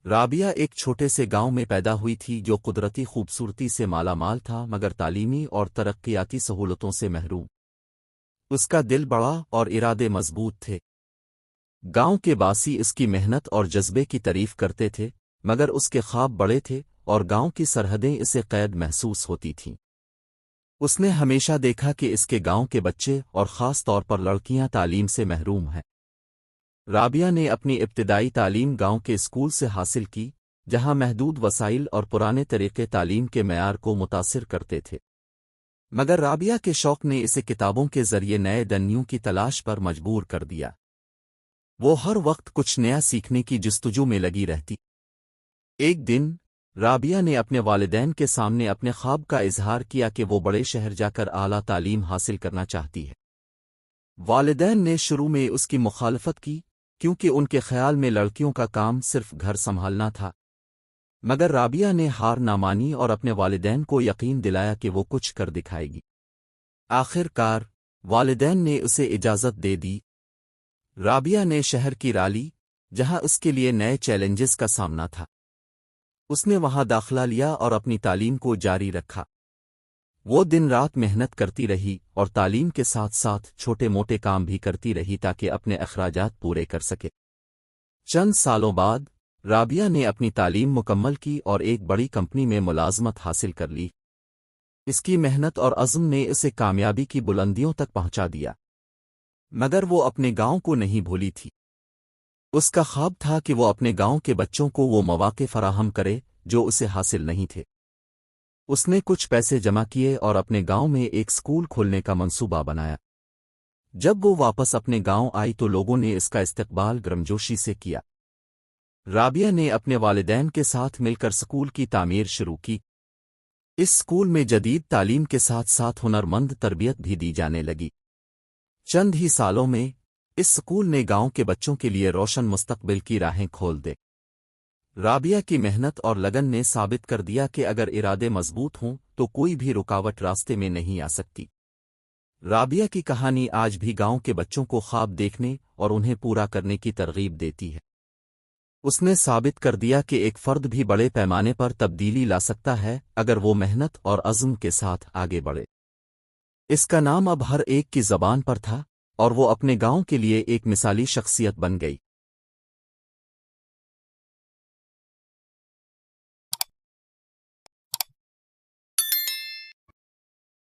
رابعہ ایک چھوٹے سے گاؤں میں پیدا ہوئی تھی جو قدرتی خوبصورتی سے مالا مال تھا مگر تعلیمی اور ترقیاتی سہولتوں سے محروم۔ اس کا دل بڑا اور ارادے مضبوط تھے۔ گاؤں کے باسی اس کی محنت اور جذبے کی تعریف کرتے تھے، مگر اس کے خواب بڑے تھے اور گاؤں کی سرحدیں اسے قید محسوس ہوتی تھیں۔ اس نے ہمیشہ دیکھا کہ اس کے گاؤں کے بچے اور خاص طور پر لڑکیاں تعلیم سے محروم ہیں۔ رابعہ نے اپنی ابتدائی تعلیم گاؤں کے اسکول سے حاصل کی، جہاں محدود وسائل اور پرانے طریقے تعلیم کے معیار کو متاثر کرتے تھے۔ مگر رابعہ کے شوق نے اسے کتابوں کے ذریعے نئے دنیوں کی تلاش پر مجبور کر دیا۔ وہ ہر وقت کچھ نیا سیکھنے کی جستجو میں لگی رہتی۔ ایک دن رابعہ نے اپنے والدین کے سامنے اپنے خواب کا اظہار کیا کہ وہ بڑے شہر جا کر اعلیٰ تعلیم حاصل کرنا چاہتی ہے۔ والدین نے شروع میں اس کی مخالفت کی، کیونکہ ان کے خیال میں لڑکیوں کا کام صرف گھر سنبھالنا تھا۔ مگر رابعہ نے ہار نہ مانی اور اپنے والدین کو یقین دلایا کہ وہ کچھ کر دکھائے گی۔ آخر کار والدین نے اسے اجازت دے دی۔ رابعہ نے شہر کی راہ لی، جہاں اس کے لیے نئے چیلنجز کا سامنا تھا۔ اس نے وہاں داخلہ لیا اور اپنی تعلیم کو جاری رکھا۔ وہ دن رات محنت کرتی رہی اور تعلیم کے ساتھ ساتھ چھوٹے موٹے کام بھی کرتی رہی تاکہ اپنے اخراجات پورے کر سکے۔ چند سالوں بعد رابعہ نے اپنی تعلیم مکمل کی اور ایک بڑی کمپنی میں ملازمت حاصل کر لی۔ اس کی محنت اور عزم نے اسے کامیابی کی بلندیوں تک پہنچا دیا۔ مگر وہ اپنے گاؤں کو نہیں بھولی تھی۔ اس کا خواب تھا کہ وہ اپنے گاؤں کے بچوں کو وہ مواقع فراہم کرے جو اسے حاصل نہیں تھے۔ اس نے کچھ پیسے جمع کیے اور اپنے گاؤں میں ایک اسکول کھولنے کا منصوبہ بنایا۔ جب وہ واپس اپنے گاؤں آئی تو لوگوں نے اس کا استقبال گرمجوشی سے کیا۔ رابعہ نے اپنے والدین کے ساتھ مل کر اسکول کی تعمیر شروع کی۔ اس اسکول میں جدید تعلیم کے ساتھ ساتھ ہنر مند تربیت بھی دی جانے لگی۔ چند ہی سالوں میں اس اسکول نے گاؤں کے بچوں کے لیے روشن مستقبل کی راہیں کھول دے۔ رابعہ کی محنت اور لگن نے ثابت کر دیا کہ اگر ارادے مضبوط ہوں تو کوئی بھی رکاوٹ راستے میں نہیں آ سکتی۔ رابعہ کی کہانی آج بھی گاؤں کے بچوں کو خواب دیکھنے اور انہیں پورا کرنے کی ترغیب دیتی ہے۔ اس نے ثابت کر دیا کہ ایک فرد بھی بڑے پیمانے پر تبدیلی لا سکتا ہے اگر وہ محنت اور عزم کے ساتھ آگے بڑھے۔ اس کا نام اب ہر ایک کی زبان پر تھا اور وہ اپنے گاؤں کے لیے ایک مثالی شخصیت بن گئی۔